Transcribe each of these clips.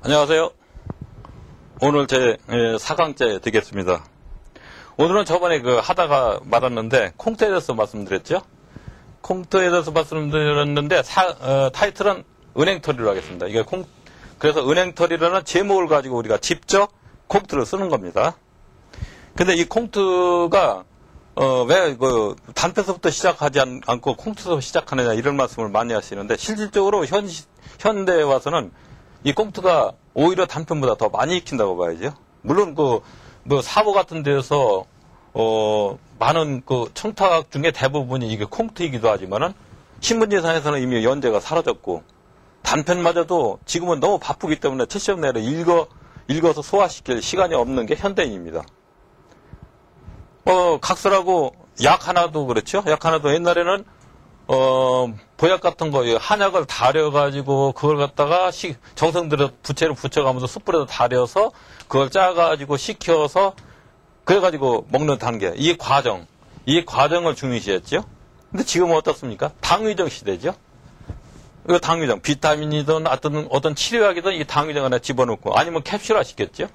안녕하세요. 오늘 제 4강째 되겠습니다. 오늘은 저번에 하다가 말았는데 콩트에 대해서 말씀드렸죠. 콩트에 대해서 말씀드렸는데 타이틀은 은행털이로 하겠습니다. 그래서 은행털이라는 제목을 가지고 우리가 직접 콩트를 쓰는 겁니다. 근데 이 콩트가 왜 단편서부터 시작하지 않고 콩트에서 시작하느냐 이런 말씀을 많이 하시는데 실질적으로 현대에 와서는 이 콩트가 오히려 단편보다 더 많이 익힌다고 봐야죠. 물론 사보 같은 데서 많은 청탁 중에 대부분이 이게 콩트이기도 하지만은 신문지상에서는 이미 연재가 사라졌고 단편마저도 지금은 너무 바쁘기 때문에 70여 내를 읽어서 소화시킬 시간이 없는 게 현대인입니다. 각설하고 약 하나도 그렇죠. 약 하나도 옛날에는 보약 같은 거 한약을 달여가지고 그걸 갖다가 정성 들여 부채로 붙여가면서 숯불에다 달여서 그걸 짜가지고 식혀서 그래가지고 먹는 단계 이 과정을 중요시했죠. 근데 지금은 어떻습니까? 당위적 시대죠. 이거 당위적 비타민이든 어떤 치료약이든 이 당위적 안에 집어넣고 아니면 캡슐화 시켰죠.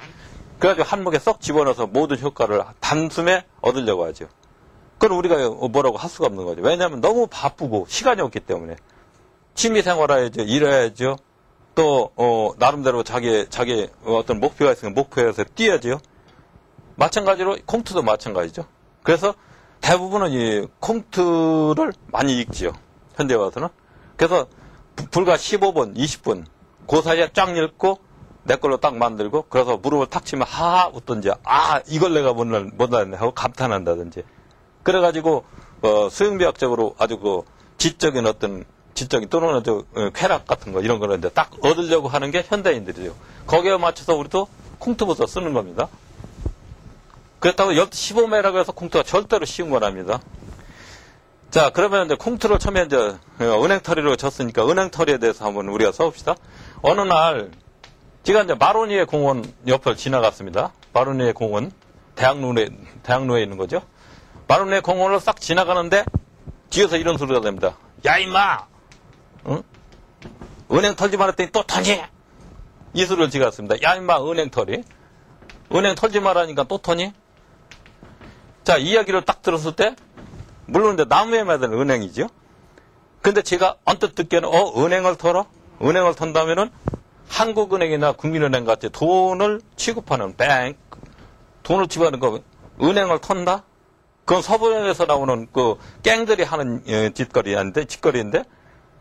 그래가지고 한목에 쏙 집어넣어서 모든 효과를 단숨에 얻으려고 하죠. 그건 우리가 뭐라고 할 수가 없는 거죠. 왜냐하면 너무 바쁘고 시간이 없기 때문에 취미생활해야죠. 일해야죠. 또 나름대로 자기 어떤 목표가 있으면 목표에서 뛰어야죠. 마찬가지로 콩트도 마찬가지죠. 그래서 대부분은 이 콩트를 많이 읽지요. 현대에 와서는. 그래서 불과 15분, 20분 그 사이에 쫙 읽고 내 걸로 딱 만들고 그래서 무릎을 탁 치면 하하 웃던지 이걸 내가 못하네 하고 감탄한다든지 그래가지고 수행비학적으로 아주 지적인 또는 아주 쾌락 같은 거 이런 거를 이제 딱 얻으려고 하는 게 현대인들이죠. 거기에 맞춰서 우리도 콩트부터 쓰는 겁니다. 그렇다고 15매라고 해서 콩트가 절대로 쉬운 건 아닙니다. 자, 그러면 이제 콩트를 처음에 이제 은행털이로 쳤으니까 은행털이에 대해서 한번 우리가 써봅시다. 어느 날 제가 이제 마로니에 공원 옆을 지나갔습니다. 마로니에 공원 대학로에 있는 거죠. 마로니에 공원을 싹 지나가는데 뒤에서 이런 소리가 됩니다. 야 임마, 응? 은행 털지 말았더니 또 터니? 이 소리를 지갔습니다. 야 임마 은행 털지 말라니까 또 터니? 자, 이야기를 딱 들었을 때 물론 이제 나무에 매달린 은행이죠. 근데 제가 언뜻 듣기에는 은행을 털어? 은행을 턴다면은 한국은행이나 국민은행 같이 돈을 취급하는 돈을 취급하는 거 은행을 턴다? 그건 서부에서 나오는 갱들이 하는 짓거리인데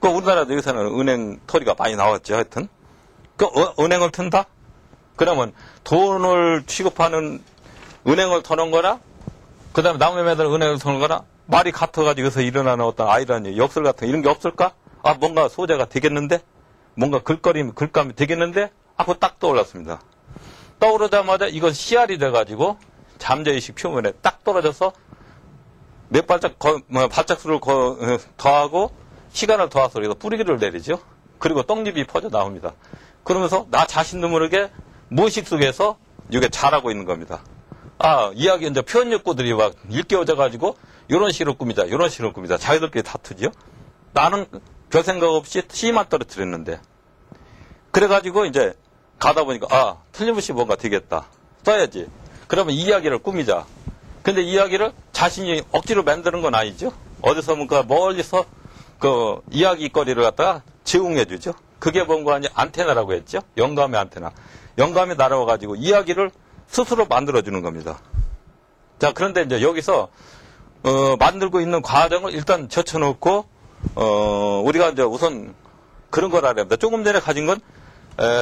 우리나라도 여기서는 은행 털이가 많이 나왔죠. 하여튼 은행을 턴다? 그러면 돈을 취급하는 은행을 터는 거나 그 다음에 나무에 매달린 은행을 터는 거나 말이 같아가지고 여기서 일어나는 어떤 아이러니, 역설 같은 이런 게 없을까? 뭔가 소재가 되겠는데? 뭔가 글감이 되겠는데? 하고 딱 떠올랐습니다. 떠오르자마자 이건 씨알이 돼가지고 잠재의식 표면에 딱 떨어져서 몇 발짝수를 더하고 시간을 더해서 그래서 뿌리기를 내리죠. 그리고 떡잎이 퍼져 나옵니다. 그러면서 나 자신도 모르게 무의식 속에서 이게 자라고 있는 겁니다. 이야기 이제 표현 욕구들이 막 일깨워져가지고 이런 식으로 꾸미자, 이런 식으로 꾸미자. 자기들끼리 다투지요. 나는 별 생각 없이 씨만 떨어뜨렸는데. 그래가지고 이제 가다 보니까 틀림없이 뭔가 되겠다. 써야지. 그러면 이야기를 꾸미자. 근데 이야기를 자신이 억지로 만드는 건 아니죠. 어디서 뭔가 멀리서 이야기거리를 갖다가 제공해주죠. 그게 뭔가 안테나라고 했죠. 영감의 안테나. 영감이 날아와가지고 이야기를 스스로 만들어주는 겁니다. 자, 그런데 이제 여기서 만들고 있는 과정을 일단 젖혀놓고 우리가 이제 우선 그런 걸 알아야 합니다. 조금 전에 가진 건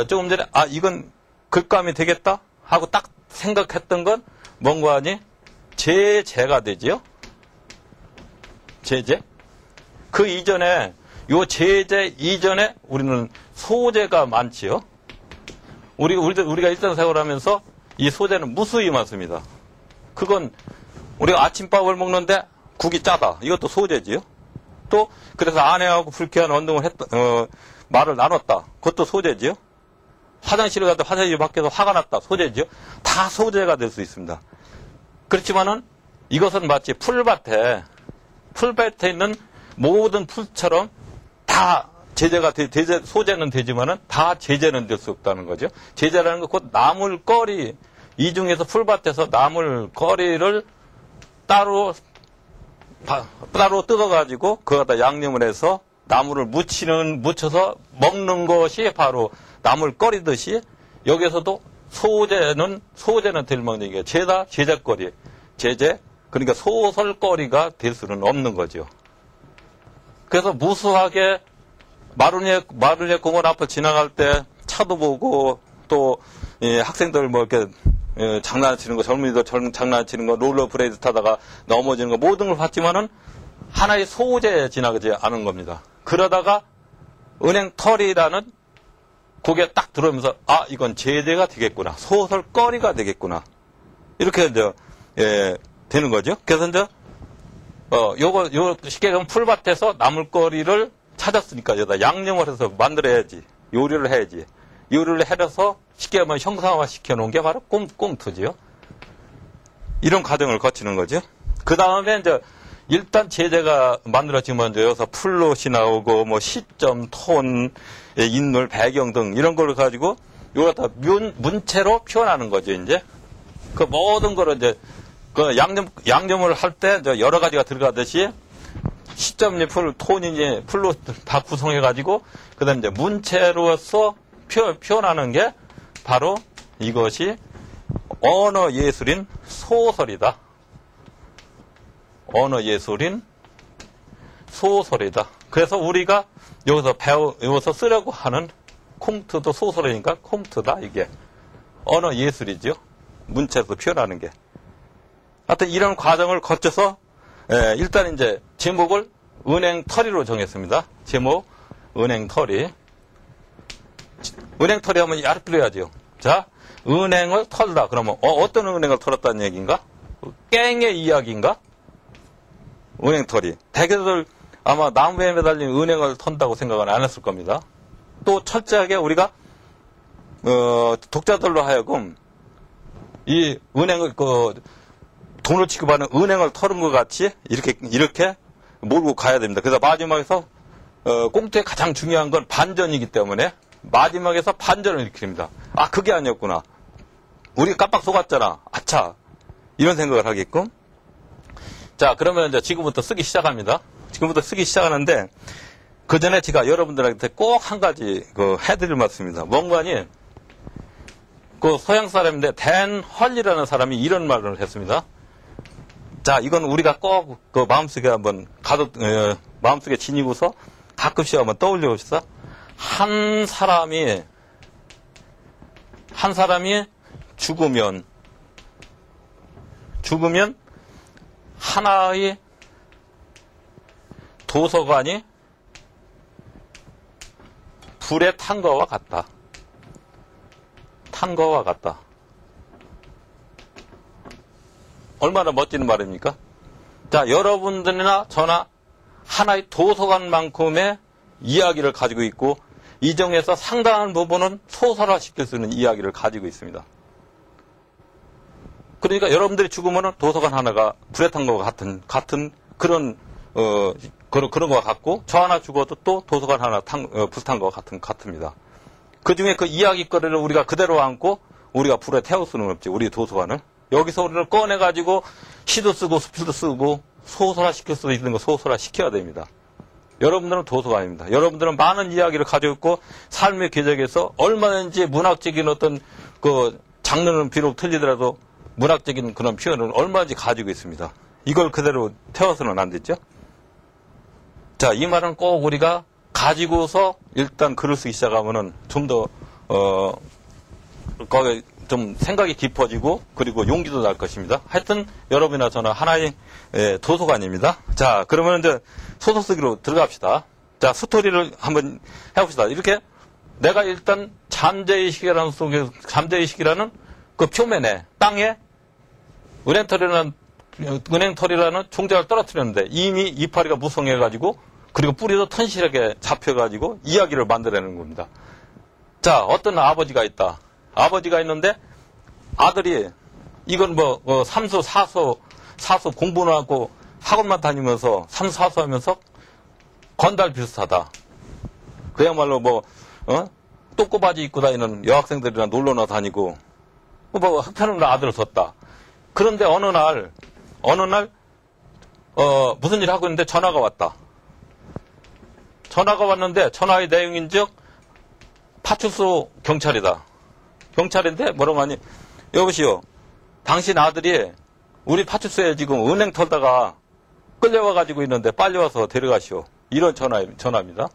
조금 전에 이건 글감이 되겠다 하고 딱 생각했던 건 뭔가 하니 제재가 되지요. 제재. 그 이전에 제재 이전에 우리는 소재가 많지요. 우리가 일상생활하면서 이 소재는 무수히 많습니다. 그건 우리가 아침밥을 먹는데 국이 짜다. 이것도 소재지요. 또 그래서 아내하고 불쾌한 언동을 말을 나눴다. 그것도 소재지요. 화장실에 가도 화장실 밖에서 화가 났다. 소재지요. 다 소재가 될 수 있습니다. 그렇지만은 이것은 마치 풀밭에 있는 모든 풀처럼 다 제재가 소재는 되지만은 다 제재는 될 수 없다는 거죠. 제재라는 건 곧 나물거리, 이 중에서 풀밭에서 나물거리를 따로 뜯어가지고 그거다 양념을 해서 나물을 묻혀서 먹는 것이 바로 나물거리듯이 여기서도 소재는 될 만한 게 제재거리, 그러니까 소설거리가 될 수는 없는 거죠. 그래서 무수하게 마루니에 공원 앞을 지나갈 때 차도 보고 또 학생들 뭐 이렇게 장난치는 거, 젊은이들 장난치는 거, 롤러브레이드 타다가 넘어지는 거 모든 걸 봤지만은 하나의 소재에 지나가지 않은 겁니다. 그러다가 은행털이라는 그게 딱 들어오면서 이건 제재가 되겠구나, 소설거리가 되겠구나, 이렇게 이제 되는 거죠. 그래서 이제 요거 쉽게 얘기하면 풀밭에서 나물거리를 찾았으니까 여기다 양념을 해서 만들어야지, 요리를 해야지. 요리를 해서 쉽게 하면 형상화 시켜놓은 게 바로 꽁트지요. 이런 과정을 거치는 거죠. 그 다음에 이제 일단 제재가 만들어지면 이제 여기서 플롯이 나오고 뭐 시점, 톤, 인물, 배경 등 이런 걸 가지고 요걸 다 문체로 표현하는 거죠. 이제 그 모든 거를 이제 그 양념을 할 때 여러 가지가 들어가듯이 시점이 톤이니 플롯 다 구성해가지고 그다음 이제 문체로서 표현하는 게 바로 이것이 언어 예술인 소설이다. 언어 예술인 소설이다. 그래서 우리가 여기서 쓰려고 하는 콩트도 소설이니까 콩트다. 이게 언어 예술이죠. 문체에서 표현하는 게. 하여튼 이런 과정을 거쳐서 일단 이제 제목을 은행털이로 정했습니다. 제목 은행털이. 은행털이 하면 알아들어야죠. 자, 은행을 털다. 그러면 어떤 은행을 털었다는 얘기인가? 깽의 이야기인가? 은행털이. 대개들 아마 나무에 매달린 은행을 턴다고 생각은 안 했을 겁니다. 또 철저하게 우리가 독자들로 하여금 이 은행을 돈을 취급하는 은행을 털은 것 같이 이렇게 몰고 가야 됩니다. 그래서 마지막에서 꽁트의 가장 중요한 건 반전이기 때문에 마지막에서 반전을 일으킵니다. 그게 아니었구나. 우리 깜빡 속았잖아. 아차. 이런 생각을 하게끔. 자, 그러면 이제 지금부터 쓰기 시작합니다. 지금부터 쓰기 시작하는데, 그 전에 제가 여러분들한테 꼭 한 가지 해드릴 말씀입니다. 뭔가니, 서양 사람인데, 댄 헐리라는 사람이 이런 말을 했습니다. 자, 이건 우리가 꼭 마음속에 한번 마음속에 지니고서 가끔씩 한번 떠올려 봅시다. 한 사람이 죽으면 하나의 도서관이 불에 탄 거와 같다. 얼마나 멋진 말입니까? 자, 여러분들이나 저나 하나의 도서관만큼의 이야기를 가지고 있고, 이 중에서 상당한 부분은 소설화 시킬 수 있는 이야기를 가지고 있습니다. 그러니까 여러분들이 죽으면 도서관 하나가 불에 탄 것과 같은 그런 것과 같고, 저 하나 죽어도 또 도서관 하나 불탄 것과 같습니다. 그 중에 그 이야기거리를 우리가 그대로 안고 우리가 불에 태울 수는 없지, 우리 도서관을. 여기서 우리를 꺼내가지고 시도 쓰고 수필도 쓰고 소설화 시킬 수 있는 거 소설화 시켜야 됩니다. 여러분들은 도서관입니다. 여러분들은 많은 이야기를 가지고 있고, 삶의 궤적에서 얼마든지 문학적인 어떤 장르는 비록 틀리더라도 문학적인 그런 표현을 얼마든지 가지고 있습니다. 이걸 그대로 태워서는 안 되죠. 자, 이 말은 꼭 우리가 가지고서 일단 글을 쓰기 시작하면은 좀 더 거기에 좀 생각이 깊어지고, 그리고 용기도 날 것입니다. 하여튼 여러분이나 저나 하나의 도서관입니다. 자, 그러면 이제 소설 쓰기로 들어갑시다. 자, 스토리를 한번 해봅시다. 이렇게 내가 일단 잠재의식이라는 그 표면에, 땅에 은행털이라는 종자를 떨어뜨렸는데 이미 이파리가 무성해가지고, 그리고 뿌리도 튼실하게 잡혀가지고 이야기를 만들어내는 겁니다. 자, 어떤 아버지가 있다. 아버지가 있는데 아들이 이건 삼수, 사수 공부는 하고 학원만 다니면서 삼수, 사수 하면서 건달 비슷하다. 그야말로 뭐, 똥꼬바지 입고 다니는 여학생들이랑 놀러나 다니고, 뭐, 흑편으로 아들을 뒀다. 그런데 어느 날, 무슨 일 하고 있는데 전화가 왔다. 전화가 왔는데, 전화의 내용인즉, 파출소 경찰이다. 경찰인데, 뭐라고 하니, 여보시오, 당신 아들이 우리 파출소에 지금 은행 털다가 끌려와가지고 있는데 빨리 와서 데려가시오. 이런 전화입니다.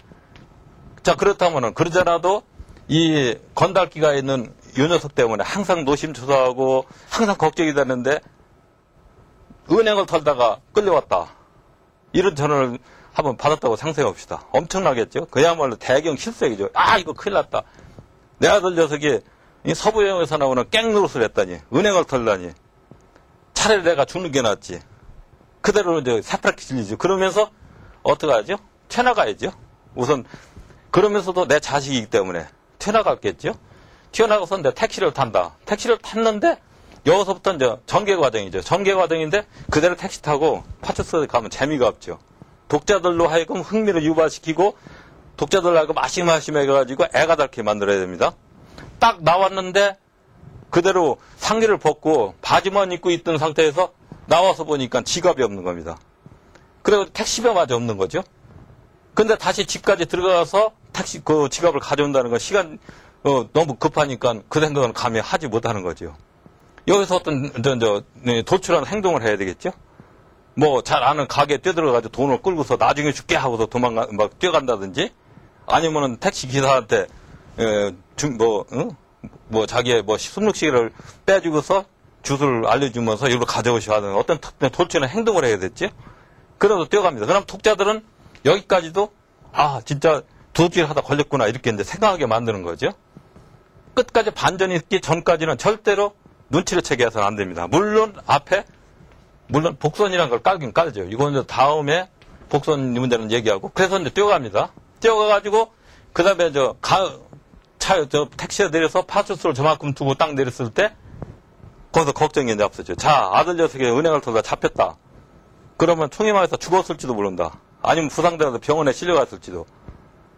자, 그렇다면은, 그러잖아도 이 건달기가 있는 이 녀석 때문에 항상 노심초사하고 항상 걱정이 되는데 은행을 털다가 끌려왔다. 이런 전화를 한번 받았다고 상상해 봅시다. 엄청나겠죠? 그야말로 대경 실색이죠. 아, 이거 큰일 났다. 내 아들 녀석이 이 서부영에서 나오는 깽노릇을 했다니. 은행을 털다니. 차라리 내가 죽는 게 낫지. 그대로 이제 새파랗게 질리죠. 그러면서 어떡하죠? 튀어나가야죠. 우선 그러면서도 내 자식이기 때문에 튀어나갔겠죠. 튀어나가서 이제 택시를 탄다. 택시를 탔는데 여기서부터 이제 전개 과정이죠. 전개 과정인데 그대로 택시 타고 파출소에 가면 재미가 없죠. 독자들로 하여금 흥미를 유발시키고 독자들로 하여금 아심아심 해가지고 애가 닳게 만들어야 됩니다. 딱 나왔는데 그대로 상의를 벗고 바지만 입고 있던 상태에서 나와서 보니까 지갑이 없는 겁니다. 그리고 택시비마저 없는 거죠. 근데 다시 집까지 들어가서 그 지갑을 가져온다는 건 시간 너무 급하니까 그 생각은 감히 하지 못하는 거죠. 여기서 어떤 도출한 행동을 해야 되겠죠. 뭐 잘 아는 가게에 뛰어들어가지고 돈을 끌고서 나중에 줄게 하고서 막 뛰어간다든지 아니면은 택시 기사한테 자기의 숨죽시기를 빼주고서 주소를 알려주면서 이걸 가져오셔야 하는 어떤 도출한 행동을 해야 됐지. 그래서 뛰어갑니다. 그럼 독자들은 여기까지도 진짜 도둑질하다 걸렸구나 이렇게 이제 생각하게 만드는 거죠. 끝까지 반전이 있기 전까지는 절대로 눈치를 채게 해서는 안 됩니다. 물론 복선이라는 걸 깔긴 깔죠. 이건 이제 다음에 복선 문제는 얘기하고 그래서 이제 뛰어갑니다. 뛰어가가지고 그 다음에 택시에 내려서 파출소를 저만큼 두고 딱 내렸을 때 거기서 걱정이 이제 앞서죠. 자, 아들 녀석이 은행을 털다 잡혔다. 그러면 총에 맞아서 죽었을지도 모른다. 아니면 부상돼서 병원에 실려갔을지도.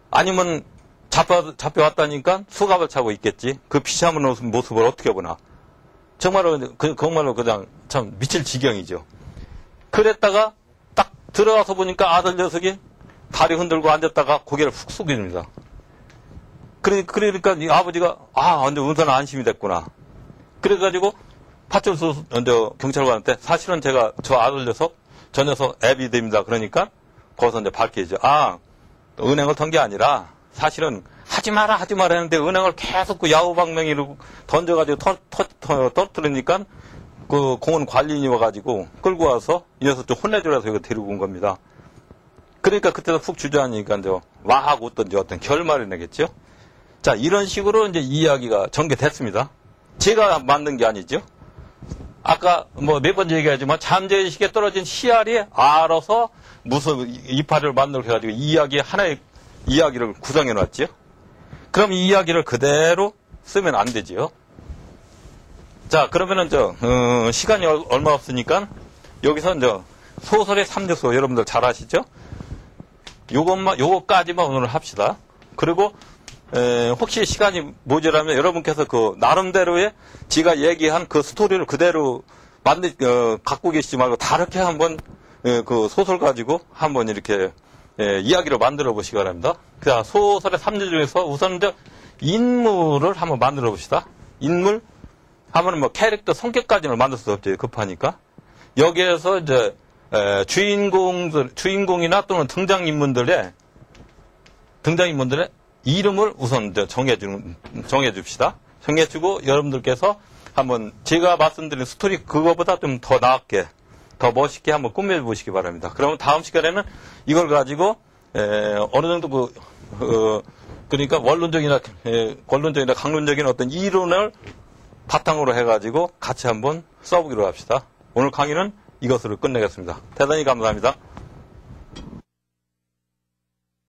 아니면 잡혀왔다니까 수갑을 차고 있겠지. 그 피시하는 모습을 어떻게 보나. 정말로 그냥 참 미칠 지경이죠. 그랬다가 딱 들어가서 보니까 아들 녀석이 다리 흔들고 앉았다가 고개를 훅 숙입니다. 그러니까 이 아버지가 근데 운전은 안심이 됐구나. 그래가지고 파출소 경찰관한테 사실은 제가 저 아들 녀석 저 녀석 애비 됩니다. 그러니까 거기서 이제 밝히죠. 은행을 턴 게 아니라 사실은 하지 마라 했는데 은행을 계속 그 야후방맹이로 던져가지고 터뜨리니까 그 공원 관리인이 와가지고 끌고 와서 이 녀석 좀 혼내주라서 이거 데리고 온 겁니다. 그러니까 그때도 푹 주저하니까 이제 와하고 어떤 결말을 내겠죠. 자, 이런 식으로 이제 이야기가 전개됐습니다. 제가 만든 게 아니죠. 아까 몇 번째 얘기하지만 잠재의식에 떨어진 씨알이 알아서 무슨 이파리를 만들어가지고 하나의 이야기를 구성해 놨죠. 그럼 이 이야기를 그대로 쓰면 안 되지요. 자, 그러면은 시간이 얼마 없으니까 여기서 소설의 3요소 여러분들 잘 아시죠? 요거까지만 오늘 합시다. 그리고 혹시 시간이 모자라면 여러분께서 그 나름대로의 지가 얘기한 그 스토리를 그대로 갖고 계시지 말고 다르게 한번 그 소설 가지고 한번 이렇게 이야기를 만들어 보시기 바랍니다. 자, 소설의 3조 중에서 우선 인물을 한번 만들어 봅시다. 인물 하면 캐릭터 성격까지는 만들 수 없죠. 급하니까. 여기에서 이제 주인공이나 또는 등장인물들의 이름을 우선 정해줍시다. 정해주고 여러분들께서 한번 제가 말씀드린 스토리 그거보다 좀 더 나았게, 더 멋있게 한번 꾸며보시기 바랍니다. 그러면 다음 시간에는 이걸 가지고 어느 정도 그러니까 원론적이나 강론적인 어떤 이론을 바탕으로 해가지고 같이 한번 써보기로 합시다. 오늘 강의는 이것으로 끝내겠습니다. 대단히 감사합니다.